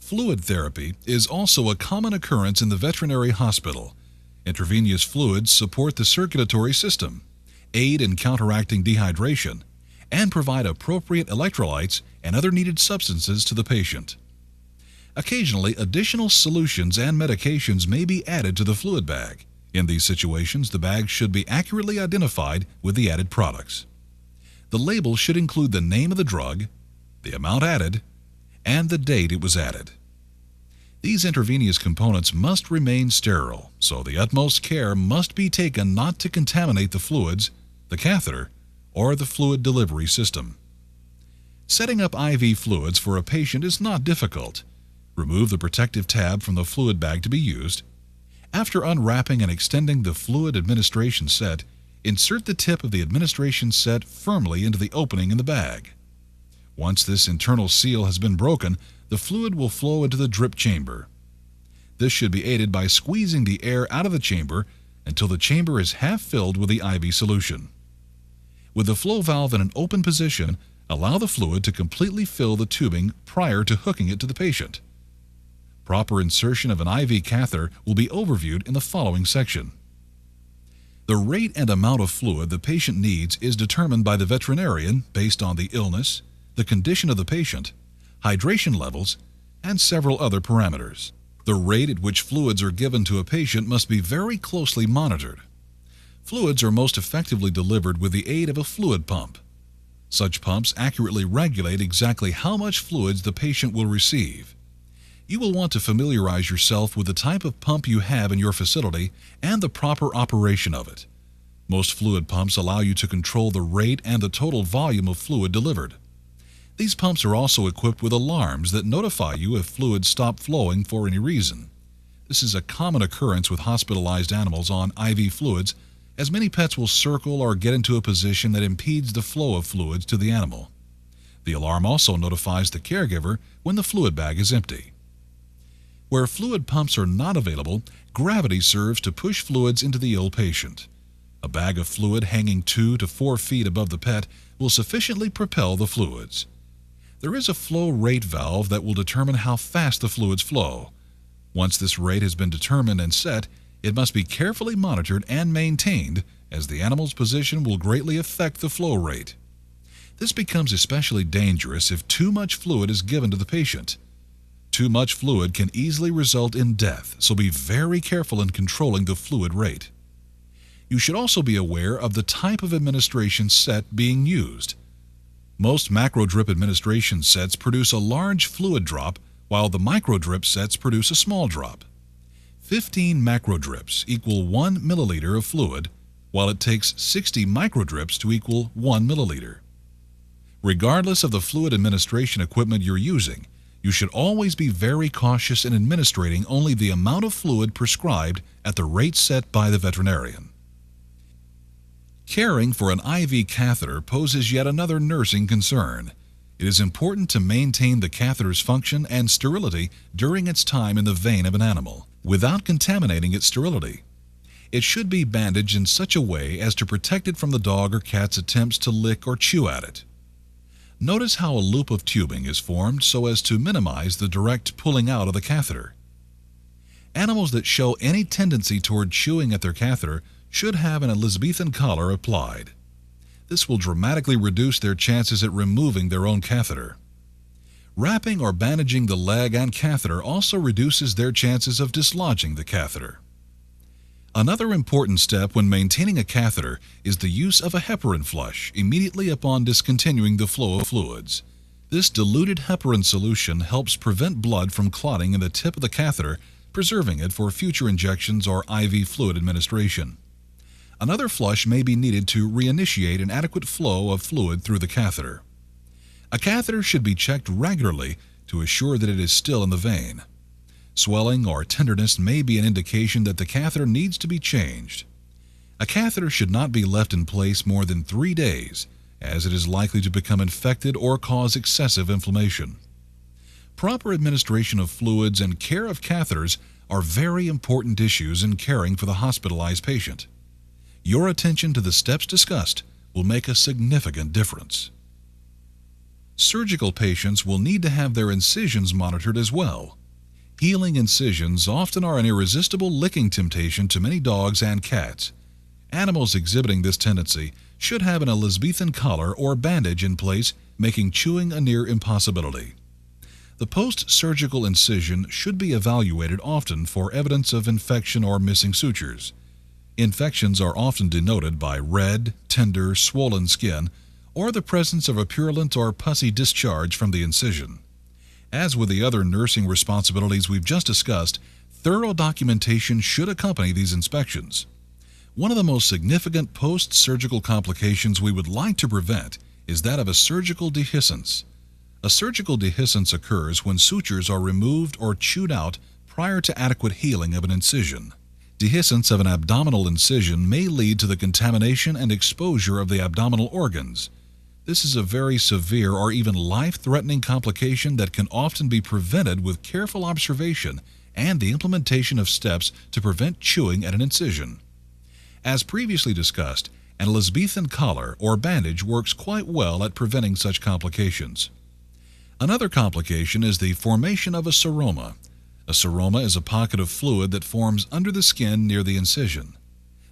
Fluid therapy is also a common occurrence in the veterinary hospital. Intravenous fluids support the circulatory system, aid in counteracting dehydration, and provide appropriate electrolytes and other needed substances to the patient. Occasionally, additional solutions and medications may be added to the fluid bag. In these situations, the bag should be accurately identified with the added products. The label should include the name of the drug, the amount added, and the date it was added. These intravenous components must remain sterile, so the utmost care must be taken not to contaminate the fluids, the catheter, or the fluid delivery system. Setting up IV fluids for a patient is not difficult. Remove the protective tab from the fluid bag to be used. After unwrapping and extending the fluid administration set, insert the tip of the administration set firmly into the opening in the bag. Once this internal seal has been broken, the fluid will flow into the drip chamber. This should be aided by squeezing the air out of the chamber until the chamber is half filled with the IV solution. With the flow valve in an open position, allow the fluid to completely fill the tubing prior to hooking it to the patient. Proper insertion of an IV catheter will be overviewed in the following section. The rate and amount of fluid the patient needs is determined by the veterinarian based on the illness, the condition of the patient, hydration levels, and several other parameters. The rate at which fluids are given to a patient must be very closely monitored. Fluids are most effectively delivered with the aid of a fluid pump. Such pumps accurately regulate exactly how much fluids the patient will receive. You will want to familiarize yourself with the type of pump you have in your facility and the proper operation of it. Most fluid pumps allow you to control the rate and the total volume of fluid delivered. These pumps are also equipped with alarms that notify you if fluids stop flowing for any reason. This is a common occurrence with hospitalized animals on IV fluids, as many pets will circle or get into a position that impedes the flow of fluids to the animal. The alarm also notifies the caregiver when the fluid bag is empty. Where fluid pumps are not available, gravity serves to push fluids into the ill patient. A bag of fluid hanging 2 to 4 feet above the pet will sufficiently propel the fluids. There is a flow rate valve that will determine how fast the fluids flow. Once this rate has been determined and set, it must be carefully monitored and maintained, as the animal's position will greatly affect the flow rate. This becomes especially dangerous if too much fluid is given to the patient. Too much fluid can easily result in death, so be very careful in controlling the fluid rate. You should also be aware of the type of administration set being used. Most macro drip administration sets produce a large fluid drop, while the micro drip sets produce a small drop. 15 macro drips equal 1 milliliter of fluid, while it takes 60 micro drips to equal 1 milliliter. Regardless of the fluid administration equipment you're using, you should always be very cautious in administering only the amount of fluid prescribed at the rate set by the veterinarian. Caring for an IV catheter poses yet another nursing concern. It is important to maintain the catheter's function and sterility during its time in the vein of an animal, without contaminating its sterility. It should be bandaged in such a way as to protect it from the dog or cat's attempts to lick or chew at it. Notice how a loop of tubing is formed so as to minimize the direct pulling out of the catheter. Animals that show any tendency toward chewing at their catheter should have an Elizabethan collar applied. This will dramatically reduce their chances at removing their own catheter. Wrapping or bandaging the leg and catheter also reduces their chances of dislodging the catheter. Another important step when maintaining a catheter is the use of a heparin flush immediately upon discontinuing the flow of fluids. This diluted heparin solution helps prevent blood from clotting in the tip of the catheter, preserving it for future injections or IV fluid administration. Another flush may be needed to reinitiate an adequate flow of fluid through the catheter. A catheter should be checked regularly to assure that it is still in the vein. Swelling or tenderness may be an indication that the catheter needs to be changed. A catheter should not be left in place more than 3 days, as it is likely to become infected or cause excessive inflammation. Proper administration of fluids and care of catheters are very important issues in caring for the hospitalized patient. Your attention to the steps discussed will make a significant difference. Surgical patients will need to have their incisions monitored as well. Healing incisions often are an irresistible licking temptation to many dogs and cats. Animals exhibiting this tendency should have an Elizabethan collar or bandage in place, making chewing a near impossibility. The post-surgical incision should be evaluated often for evidence of infection or missing sutures. Infections are often denoted by red, tender, swollen skin, or the presence of a purulent or pussy discharge from the incision. As with the other nursing responsibilities we've just discussed, thorough documentation should accompany these inspections. One of the most significant post-surgical complications we would like to prevent is that of a surgical dehiscence. A surgical dehiscence occurs when sutures are removed or chewed out prior to adequate healing of an incision. Dehiscence of an abdominal incision may lead to the contamination and exposure of the abdominal organs. This is a very severe or even life-threatening complication that can often be prevented with careful observation and the implementation of steps to prevent chewing at an incision. As previously discussed, an Elizabethan collar or bandage works quite well at preventing such complications. Another complication is the formation of a seroma. A seroma is a pocket of fluid that forms under the skin near the incision.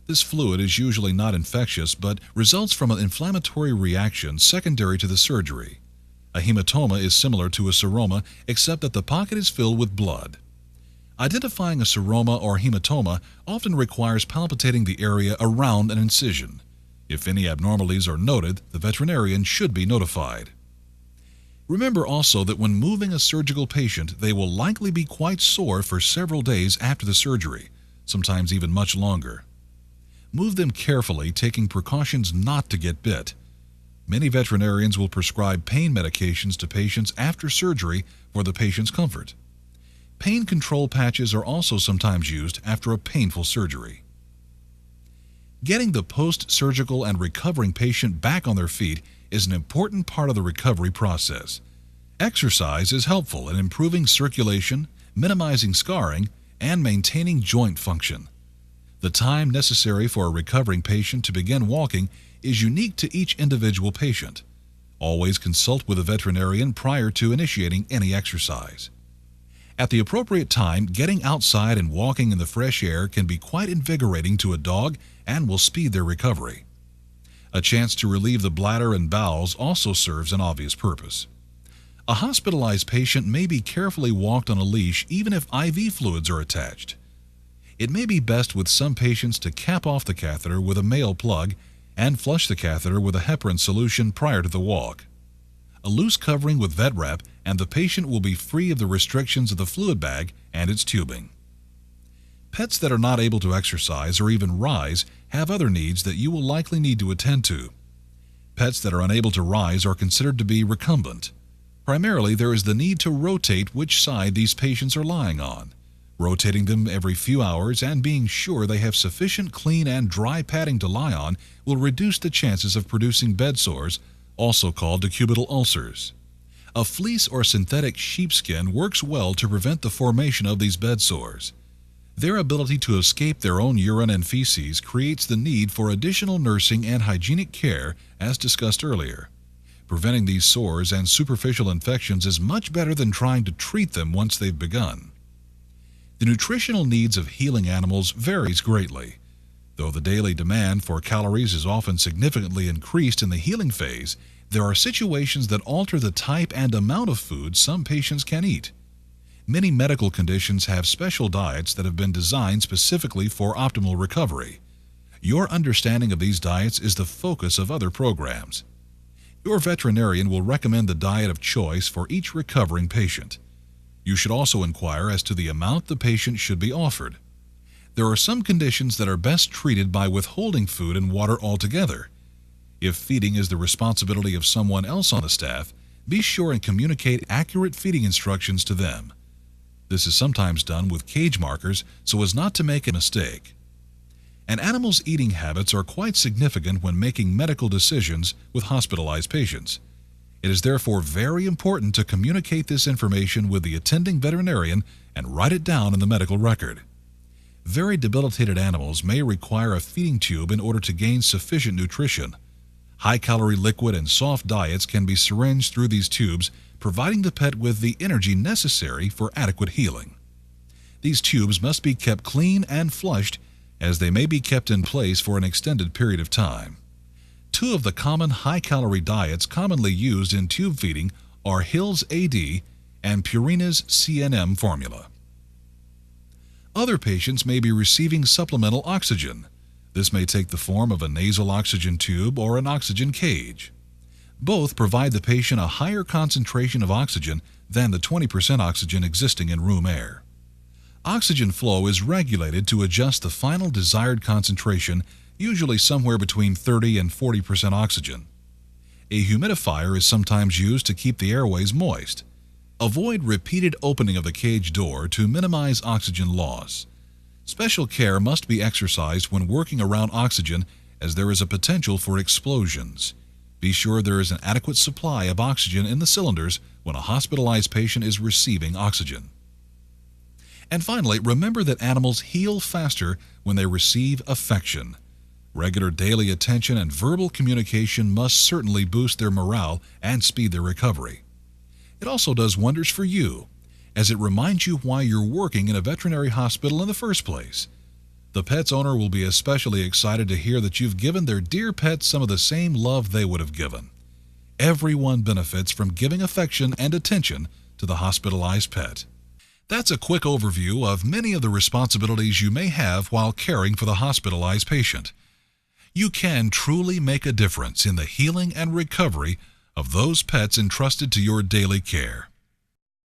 This fluid is usually not infectious but results from an inflammatory reaction secondary to the surgery. A hematoma is similar to a seroma except that the pocket is filled with blood. Identifying a seroma or hematoma often requires palpating the area around an incision. If any abnormalities are noted, the veterinarian should be notified. Remember also that when moving a surgical patient, they will likely be quite sore for several days after the surgery, sometimes even much longer. Move them carefully, taking precautions not to get bit. Many veterinarians will prescribe pain medications to patients after surgery for the patient's comfort. Pain control patches are also sometimes used after a painful surgery. Getting the post-surgical and recovering patient back on their feet is an important part of the recovery process. Exercise is helpful in improving circulation, minimizing scarring, and maintaining joint function. The time necessary for a recovering patient to begin walking is unique to each individual patient. Always consult with a veterinarian prior to initiating any exercise. At the appropriate time, getting outside and walking in the fresh air can be quite invigorating to a dog and will speed their recovery. A chance to relieve the bladder and bowels also serves an obvious purpose. A hospitalized patient may be carefully walked on a leash even if IV fluids are attached. It may be best with some patients to cap off the catheter with a male plug and flush the catheter with a heparin solution prior to the walk. A loose covering with vet wrap and the patient will be free of the restrictions of the fluid bag and its tubing. Pets that are not able to exercise or even rise have other needs that you will likely need to attend to. Pets that are unable to rise are considered to be recumbent. Primarily, there is the need to rotate which side these patients are lying on. Rotating them every few hours and being sure they have sufficient clean and dry padding to lie on will reduce the chances of producing bed sores, also called decubital ulcers. A fleece or synthetic sheepskin works well to prevent the formation of these bed sores. Their ability to escape their own urine and feces creates the need for additional nursing and hygienic care, as discussed earlier. Preventing these sores and superficial infections is much better than trying to treat them once they've begun. The nutritional needs of healing animals varies greatly. Though the daily demand for calories is often significantly increased in the healing phase, there are situations that alter the type and amount of food some patients can eat. Many medical conditions have special diets that have been designed specifically for optimal recovery. Your understanding of these diets is the focus of other programs. Your veterinarian will recommend the diet of choice for each recovering patient. You should also inquire as to the amount the patient should be offered. There are some conditions that are best treated by withholding food and water altogether. If feeding is the responsibility of someone else on the staff, be sure and communicate accurate feeding instructions to them. This is sometimes done with cage markers so as not to make a mistake. An animal's eating habits are quite significant when making medical decisions with hospitalized patients. It is therefore very important to communicate this information with the attending veterinarian and write it down in the medical record. Very debilitated animals may require a feeding tube in order to gain sufficient nutrition. High-calorie liquid and soft diets can be syringed through these tubes, providing the pet with the energy necessary for adequate healing. These tubes must be kept clean and flushed, as they may be kept in place for an extended period of time. Two of the common high-calorie diets commonly used in tube feeding are Hill's AD and Purina's CNM formula. Other patients may be receiving supplemental oxygen. This may take the form of a nasal oxygen tube or an oxygen cage. Both provide the patient a higher concentration of oxygen than the 20% oxygen existing in room air. Oxygen flow is regulated to adjust the final desired concentration, usually somewhere between 30 and 40% oxygen. A humidifier is sometimes used to keep the airways moist. Avoid repeated opening of the cage door to minimize oxygen loss. Special care must be exercised when working around oxygen, as there is a potential for explosions. Be sure there is an adequate supply of oxygen in the cylinders when a hospitalized patient is receiving oxygen. And finally, remember that animals heal faster when they receive affection. Regular daily attention and verbal communication must certainly boost their morale and speed their recovery. It also does wonders for you, as it reminds you why you're working in a veterinary hospital in the first place. The pet's owner will be especially excited to hear that you've given their dear pet some of the same love they would have given. Everyone benefits from giving affection and attention to the hospitalized pet. That's a quick overview of many of the responsibilities you may have while caring for the hospitalized patient. You can truly make a difference in the healing and recovery of those pets entrusted to your daily care.